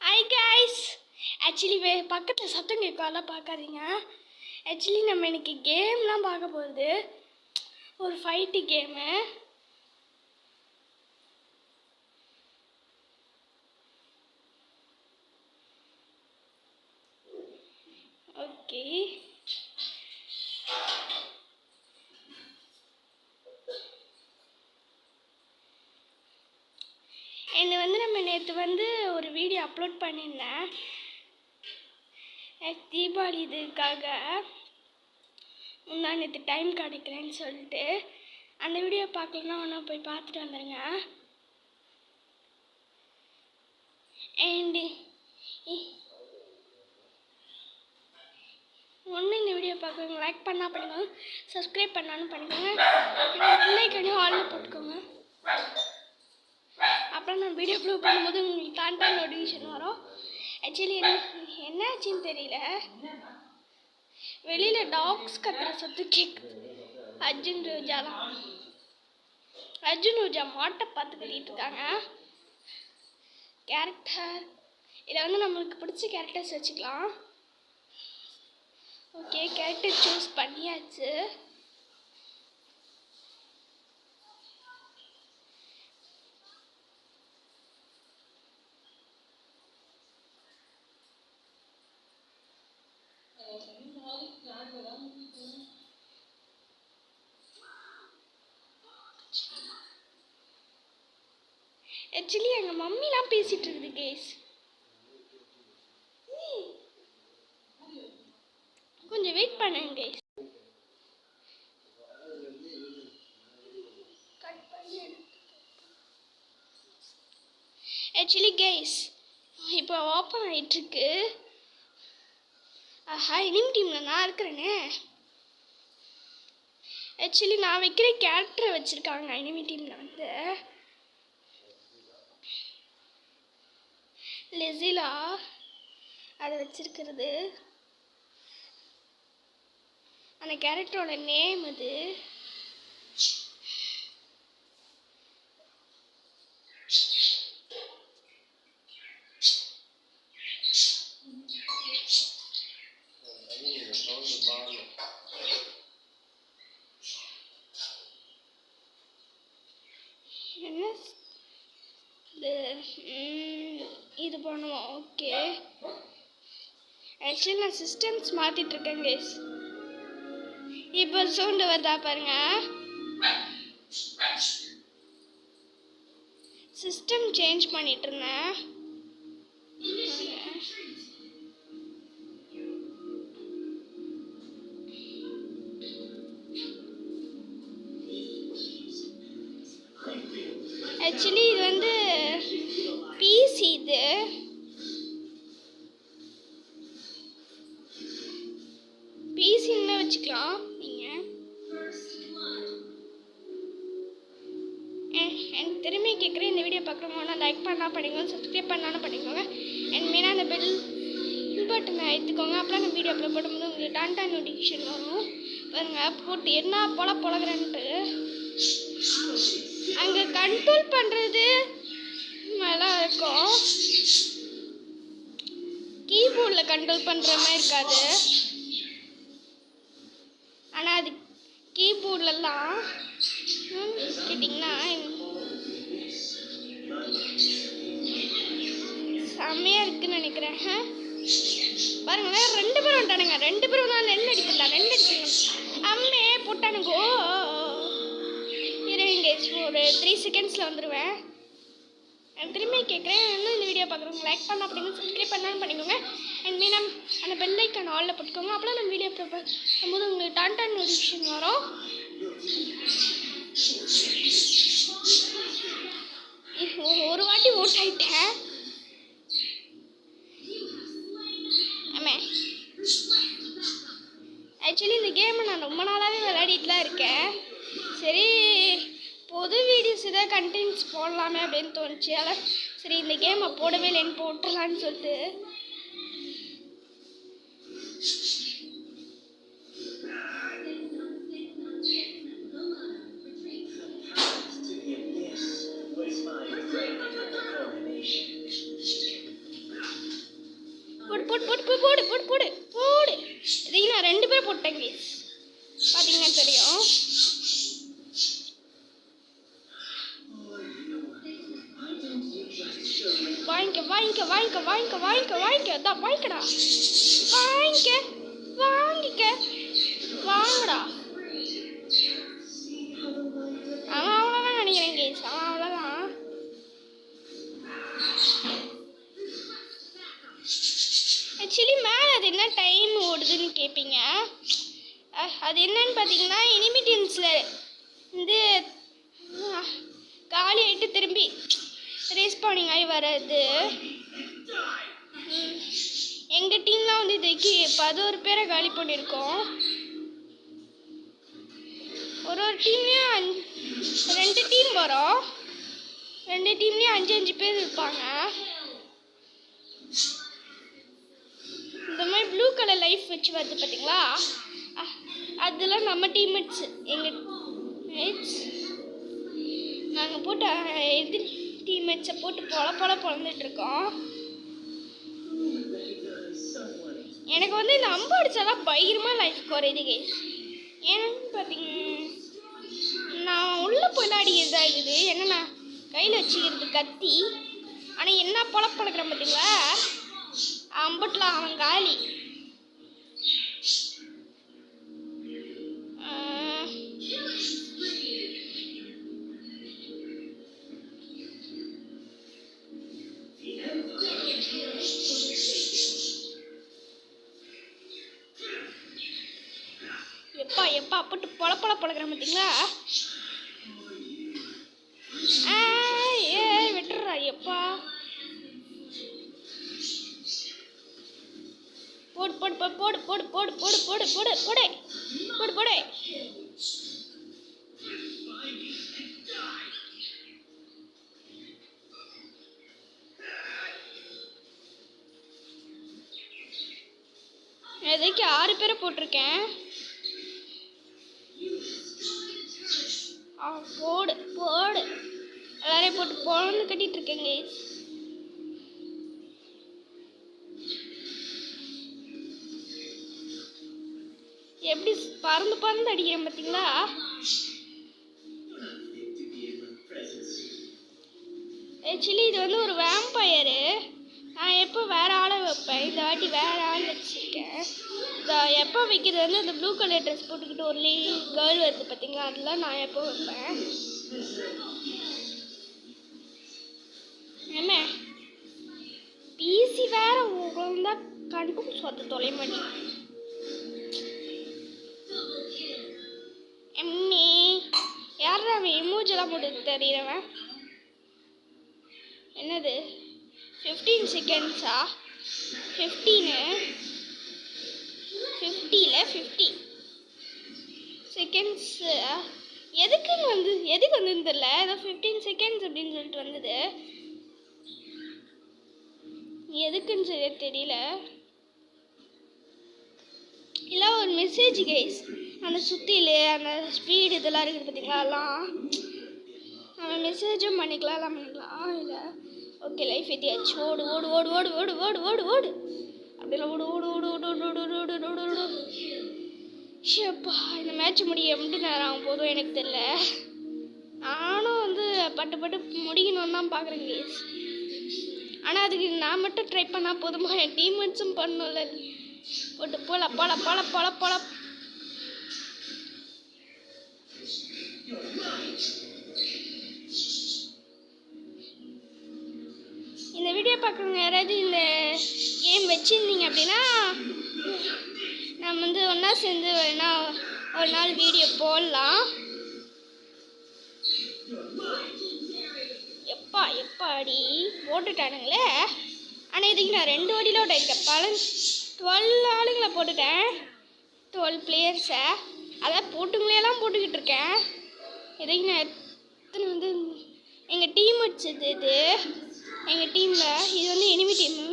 Hi guys, actually பக்கத்தில் சத்தம் கேட்கலாம் பார்க்காதீங்க. ஆக்சுவலி நம்ம இன்னைக்கு கேம்லாம் பார்க்க போகிறது ஒரு ஃபைட்டு கேமு. ஓகே, என்னை நம்ம நேற்று ஒரு வீடியோ அப்லோட் பண்ணியிருந்தேன் தீபாவளி இதுக்காக. நான் நேற்று டைம் கிடைக்கிறேன்னு சொல்லிட்டு அந்த வீடியோ பார்க்கலன்னா ஒன்றா போய் பார்த்துட்டு வந்துடுங்க. அண்டு ஒன்று இந்த வீடியோ பார்க்குறவங்க லைக் பண்ணால் பண்ணிக்கோங்க, சப்ஸ்கிரைப் பண்ணாலும் பண்ணிக்கோங்க, பெல்லைக்கனையும் ஆலில் போட்டுக்கோங்க. அப்புறம் நான் வீடியோ அப்லோட் பண்ணும்போது உங்களுக்கு டான் நோட்டிஃபிகேஷன் வரும். ஆக்சுவலி என்னாச்சுன்னு தெரியல, வெளியில் டாக்ஸ் கத்துற சத்தம் கேட்குது. அர்ஜுன் ரோஜா மாட்டை பார்த்து கட்டிகிட்டு இருக்காங்க. கேரக்டர் இதில் நம்மளுக்கு பிடிச்ச கேரக்டர்ஸ் வச்சுக்கலாம். ஓகே, கேரக்டர் சூஸ் பண்ணியாச்சு. ஆக்சுவலி எங்கள் மம்மிலாம் பேசிகிட்டு இருக்குது கேஸ். கொஞ்சம் வெயிட் பண்ணுங்க கேஸ். ஆக்சுவலி கேஸ் இப்போ ஓப்பன் ஆகிட்டுருக்கு. ஆஹா, இனிம் டீமில் நான் இருக்கிறேனே. ஆக்சுவலி நான் வைக்கிற கேரக்டரை வச்சுருக்காங்க இனிமி டீமில் லெசிலா அதை வச்சிருக்கிறது. அந்த கேரக்டரோட நேம் அது. என்ன இது பண்ணுவோம். ஓகே, ஆக்சுவலி நான் சிஸ்டம்ஸ் மாற்றிட்டுருக்கேன் கேஸ். இப்போ சவுண்டு வருதா பாருங்க. சிஸ்டம் சேஞ்ச் பண்ணிட்டு இருந்தேன். ஆக்சுவலி இது பிசி, இது பிசின்னு வச்சுக்கலாம். நீங்கள் எனக்கு திரும்பி கேட்குறேன், இந்த வீடியோ பார்க்குறவங்க லைக் பண்ணால் பண்ணிக்கோங்க, சப்ஸ்கிரைப் பண்ணாலும் பண்ணிக்கோங்க, அண்ட் மெயினாக அந்த பெல் பட்டனை எடுத்துக்கோங்க. அப்புறம் அந்த வீடியோ அப்லோட் பண்ணும்போது உங்களுக்கு டான் நோட்டிஃபிகேஷன் வரும். பாருங்க போட்டு என்ன பொழகிறேன்ட்டு. அங்கே கண்ட்ரோல் பண்ணுறது நல்லா இருக்கும், கீபோர்டில் கண்ட்ரோல் பண்ணுற மாதிரி இருக்காது. ஆனால் அது கீபோர்ட்லலாம் கேட்டிங்கன்னா செம்மையாக இருக்குன்னு நினைக்கிறேன். பாருங்களேன், 2 பேரும் வந்துட்டானுங்க. 2 பேரும் தான் 2 அடிக்கலாம், 2 அடிக்கலாம். அம்மே போட்டானுங்கோ. இருங்க, ஒரு 3 செகண்ட்ஸில் வந்துடுவேன். திரும்பி கேட்குறேன், இன்னும் இந்த வீடியோ பார்க்குறவங்க லைக் பண்ண அப்படிங்க, சப்ஸ்கிரைப் பண்ணாலும் பண்ணிக்கோங்க, அண்ட் மெயினாக அந்த பெல் ஐக்கான் ஆலில் போட்டுக்கோங்க. அப்போலாம் நம்ம வீடியோ பார்க்கும்போது உங்களுக்கு டான் நோட்டிஃபிகேஷன் வரும். ஒரு வாட்டி ஓட் ஆகிட்டேன். ஆமாம், ஆக்சுவலி இந்த கேமை நான் ரொம்ப நாளாகவே விளையாடிட்டுலாம் இருக்கேன். சரி, பொது வீடியோஸ் ஏதாவது கண்டென்ட்ஸ் போடலாமே அப்படின்னு தோணுச்சு. அதான் சரி இந்த கேமை போடவே இல்லைன்னு போட்டுடலான்னு சொல்லிட்டு. வாங்கிக்க வாங்கிக்க வாங்கிக்க அதான் வாங்கிக்கடா வாங்கிக்க வாங்கிக்க வாங்கடா. அவன் அவ்வளோதான் நினைக்கிறேன் கேஸ், அவன் அவ்வளோதான். ஆக்சுவலி மேலே அது என்ன டைம் ஓடுதுன்னு கேட்பீங்க. அது என்னன்னு பார்த்தீங்கன்னா எனிமிட்டின்ஸில் வந்து காலி ஆகிட்டு திரும்பி ரேஸ்பானிங் ஆகி வர்றது. எங்கள் டீம்லாம் வந்து இதுக்கு 11 பேரை காலி பண்ணியிருக்கோம். ஒரு டீம்லேயும் 2 டீம் வரும், 2 டீம்லேயும் 5 பேர் இருப்பாங்க. இந்த மாதிரி ப்ளூ கலர் லைஃப் வச்சு வருது பார்த்தீங்களா, அதெல்லாம் நம்ம டீம்மேட்ஸ். எங்கள் மேட்ஸ் நாங்கள் போட்டு எதிர் டீம்மேட்ஸை போட்டு பொழந்துட்டுருக்கோம். எனக்கு வந்து இந்த அம்பு அடித்தாதான் பயங்கரமாக லைஃப் குறையுது கேஸ். ஏன்னு பார்த்தீங்க, நான் உள்ளே போய் அடிக்கிறதா இருக்குது. என்னன்னா கையில் வச்சுக்கிறது கத்தி, ஆனால் என்ன பொழப்பழக்கிறேன் பார்த்தீங்களா, அம்புட்டலாம் அவன் காலி. எப்பா போட்டு பொழக்கிறேன் பார்த்தீங்களா. விட்டுறா எப்பா. போடு போடு போடு போடு போடு போடு போடு போடு போடு போடு போடு போடு. எதுக்கு 6 பேரை போட்டிருக்கேன். போடு போடு எல்லாரையும் போட்டு பொழந்து கட்டிட்டு இருக்கேங்க. எப்படி பறந்து அடிக்கிறேன் பார்த்தீங்களா. ஆக்சுவலி இது வந்து ஒரு வேம்பயரு. நான் எப்போ வேறு ஆளை வைப்பேன், இந்த வாட்டி வேறு ஆள் வச்சுருக்கேன். எப்போ வைக்கிறது வந்து அந்த ப்ளூ கலர் ட்ரெஸ் போட்டுக்கிட்டு ஒரு கேர்ள் வருது பார்த்தீங்களா, அதெல்லாம் நான் எப்போ வைப்பேன். என்ன பிசி வேறு உங்களா கண்டும் சொத்த தொலை மாட்டேன். எம்மி யார் அவன் எமோஜெல்லாம் போட்டு தெரியறவன். என்னது 15 செகண்ட்ஸா? 50 செகண்ட்ஸ் எதுக்கு வந்துன்னு தெரியல. ஏதோ 15 செகண்ட்ஸ் அப்படின்னு சொல்லிட்டு வந்தது. எதுக்குன்னு சரியா தெரியல. இல்லை ஒரு மெசேஜ் கைஸ், அந்த சுத்தியில் அந்த ஸ்பீடு இதெல்லாம் இருக்குது பார்த்தீங்களா, அதெல்லாம் நம்ம மெசேஜும் பண்ணிக்கலாம், எல்லாம் பண்ணிக்கலாம். இல்லை ஓகே லைஃப் ஏற்றியாச்சு. ஓடு ஓடு ஓடு ஓடு ஓடு ஓடு ஓடு ஓடு அப்படிலாம் ஓடு ஓடு ஓடு ஓடு ஓடு ஓடு ஓடு ஓடு ஓடு ஓடு. ஷேப்பா இந்த மேட்ச் முடிய எப்படி நேரம் ஆகும் போதும் எனக்கு தெரியல. நானும் வந்து பட்டு முடிக்கணும்னு தான் பார்க்குறேன் கேஸ். ஆனால் அதுக்கு நான் மட்டும் ட்ரை பண்ணால் போதுமா, என் டீம்மேட்ஸும் பண்ணல. போட்டு போல போல போல போல போல. இந்த வீடியோ பார்க்குறவங்க யாராவது இந்த கேம் வச்சுருந்தீங்க அப்படின்னா நம்ம வந்து ஒன்றா சேர்ந்து வேணா ஒரு நாள் வீடியோ போடலாம். எப்பாடி போட்டுட்டானுங்களே. ஆனால் இதுக்கு நான் 2 வாட்டியில் அவுட் ஆகிருக்கேன். 12 ஆளுங்களை போட்டுட்டேன், 12 பிளேயர்ஸை. அதான் போட்டுங்களேலாம் போட்டுக்கிட்டு இருக்கேன். இதுக்கு நான் எத்தனை வந்து எங்கள் டீம் வச்சது. இது எங்கள் டீமில் இது வந்து எனிமி டீமு.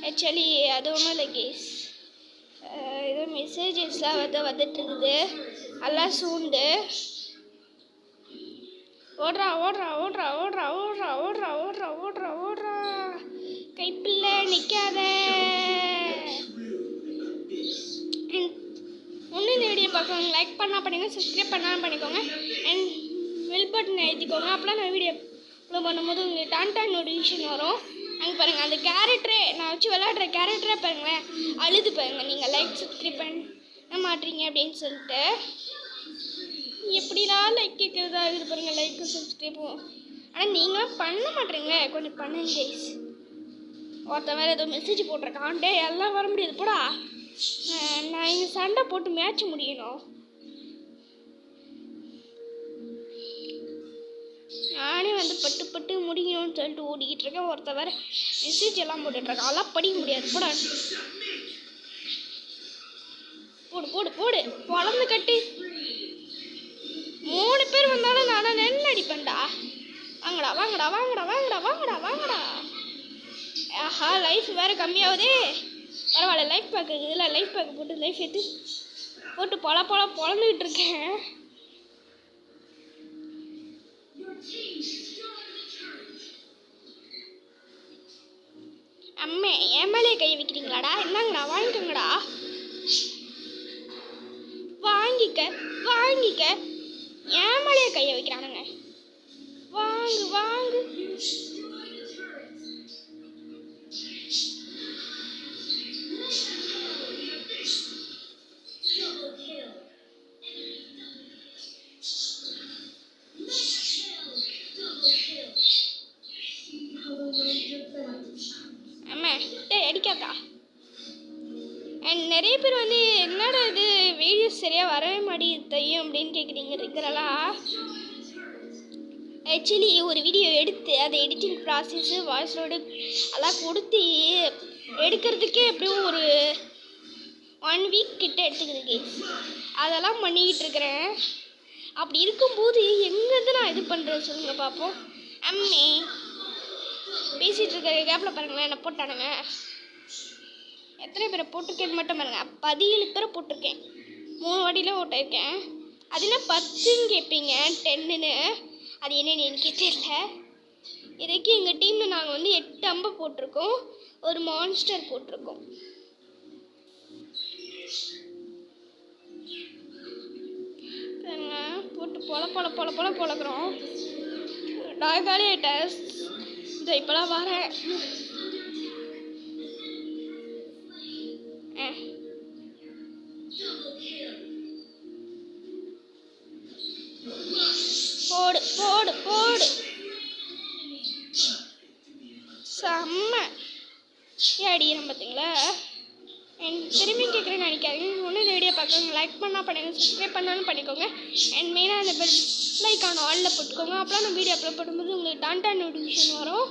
ஆக்சுவலி அது ஒன்றும் இல்லை கேஸ், ஏதோ மெசேஜஸ்லாம் வந்துட்டுருக்குது. எல்லாம் சூண்டு ஓடுறா ஓடுறா ஓடுறா ஓடுறா ஓடுறா ஓடுறா ஓடுறா ஓடுறா ஓடுறா. கைப்பில்லை நிற்காத. ஒன்றும் இந்த வீடியோ பார்க்குறவங்க லைக் பண்ணால் பண்ணிக்கோங்க, சப்ஸ்கிரைப் பண்ணாலும் பண்ணிக்கோங்க, அண்ட் பெல் பட்டன் எழுதிக்கோங்க. அப்போலாம் நான் வீடியோ அப்லோட் பண்ணும்போது உங்களுக்கு டான்டான் நோட்டிஃபிகேஷன் வரும். அங்கே பாருங்கள் அந்த கேரக்டரே நான் வச்சு விளையாடுற கேரக்டரே பாருங்களேன் அழுது பாருங்கள் நீங்கள் லைக் சப்ஸ்கிரைப் பண்ண மாட்டீங்க அப்படின்னு சொல்லிட்டு. எப்படிலாம் லைக் கேட்குறதா இது பாருங்கள் லைக்கு சப்ஸ்கிரைப்பும். ஆனால் நீங்களும் பண்ண மாட்டேறீங்க, கொஞ்சம் பண்ணுங்க கைஸ். ஒருத்த வேறு ஏதோ மெசேஜ் போட்டிருக்கான், டே எல்லாம் வர முடியாது போடா, நான் இங்கே சண்டை போட்டு மேட்ச் முடியணும். நானே வந்து பட்டு பட்டு முடியணும்னு சொல்லிட்டு ஓடிக்கிட்டு இருக்கேன். ஒருத்த வேறு மெசேஜ் எல்லாம் போட்டுட்ருக்கான், அதெல்லாம் படிக்க முடியாது போடா. போடு போடு போடு வளர்ந்து கட்டு. 3 பேர் வந்தாலும் நான் நெல் அடிப்பேன்டா. வாங்கடா வாங்கடா வாங்கடா வாங்கடா வாங்கடா வாங்கடா. ஆஹா லைஃப் வேறு கம்மியாகுதே. பரவாயில்ல லைஃப் பேக் இருக்குதுல்ல, லைஃப் பேக் போட்டு லைஃப் எடுத்து போட்டு பொழந்துக்கிட்டு இருக்கேன். அம்மே என் மேலே கை வைக்கிறீங்களாடா? என்னங்கடா வாங்கிக்கோங்கடா, வாங்கிக்க வாங்கிக்க. என் மேலேயே கையை வைக்கிறானுங்க, வாங்கு வாங்கு. அம்மா டே அடிக்காதா. அண்ட் நிறைய பேர் வந்து என்னடா இது வீடியோஸ் சரியாக வரவே மாட்டேங்குது தையும் அப்படின்னு கேட்குறீங்க இருக்கிறலா. ஆக்சுவலி ஒரு வீடியோ எடுத்து அதை எடிட்டிங் ப்ராசஸ்ஸு வாய்ஸ் ரோடு அதெல்லாம் கொடுத்து எடுக்கிறதுக்கே எப்படியும் ஒரு 1 வீக் கிட்ட எடுத்துக்குது கேஸ். அதெல்லாம் பண்ணிக்கிட்டு இருக்கிறேன். அப்படி இருக்கும்போது எங்கேருந்து நான் இது பண்ணுறேன் சொல்லுங்கள் பார்ப்போம். அம்மே பேசிகிட்டு இருக்கிற கேப்பில் பாருங்களேன் என்ன போட்டானுங்க. எத்தனை பேரை போட்டிருக்கேன்னு மட்டும் பாருங்கள், 17 பேரை போட்டிருக்கேன். 3 வாட்டியில் ஓட்டிருக்கேன். அது என்ன 10ன்னு கேட்பீங்க, 10ன்னு. அது என்னன்னு எனக்கே தெரியல. இதுக்கு எங்கள் டீமில் நாங்கள் வந்து 8 அம்பை போட்டிருக்கோம், ஒரு மான்ஸ்டர் போட்டிருக்கோம். பாருங்க போட்டு பொழக்கிறோம். நான் காலி ஆகிட்டேன். இந்த இப்போலாம் வரேன். போடு போடு போடு செம்ம அடிக்கிறேன் பார்த்தீங்களா. திரும்பி கேட்குறேன்னு நினைக்காதீங்க. ஒன்றும் இந்த வீடியோ பார்க்குறவங்க லைக் பண்ணால் பண்ணுங்கள், சப்ஸ்கிரைப் பண்ணாலும் பண்ணிக்கோங்க. அண்ட் மெயினாக அந்த பெல் லைக்கான ஆலில் போட்டுக்கோங்க. அப்போலாம் நான் வீடியோ அப்லோட் பண்ணும்போது உங்களுக்கு டான்டான் நோட்டிஃபிகேஷன் வரும்.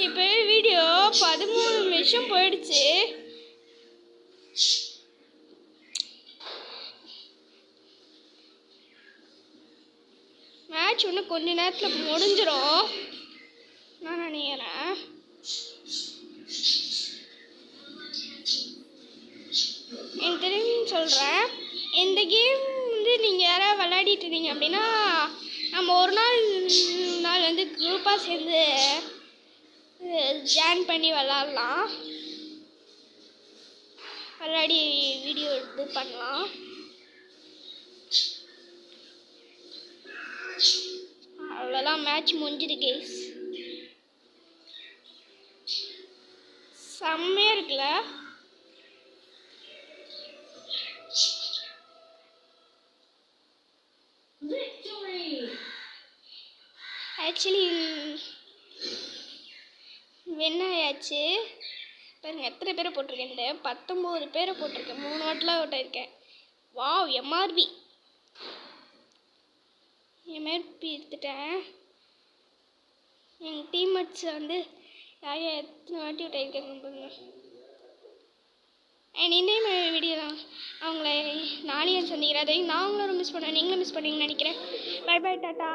இப்போ வீடியோ 13 நிமிஷம் போயிடுச்சு. மேட்ச் இன்னும் கொஞ்ச நேரத்தில் முடிஞ்சிடும் நான் நினைக்கிறேன். எனக்கு தெரியும் சொல்கிறேன், இந்த கேம் வந்து நீங்கள் யாராவது விளையாடிட்டு இருந்தீங்க அப்படின்னா நம்ம ஒரு நாள் வந்து குரூப்பாக சேர்ந்து ஜாயின் பண்ணி விளாட்லாம், விளையாடி வீடியோ இது பண்ணலாம். அவ்வளோதான், மேட்ச் முடிஞ்சுது கேஸ். செம்மையாக இருக்குல்ல. ஆக்சுவலி வின் ஆயாச்சு. பாருங்க எத்தனை பேரை போட்டிருக்கேன், 19 பேரை போட்டிருக்கேன். 3 வாட்டில் அவுட் ஆயிருக்கேன். வாவ் எம்ஆர்பி எடுத்துட்டேன். எங்கள் டீம்மேட்ஸ் வந்து யார் எத்தனை வாட்டி அவுட் ஆயிருக்காங்க பாருங்க. அண்ட் இன்னும் வீடியோ தான் அவங்கள நானே சந்திக்கிறேன். அதையும் நாங்களும் மிஸ் பண்ணேன், நீங்களும் மிஸ் பண்ணீங்கன்னு நினைக்கிறேன். Bye bye tata.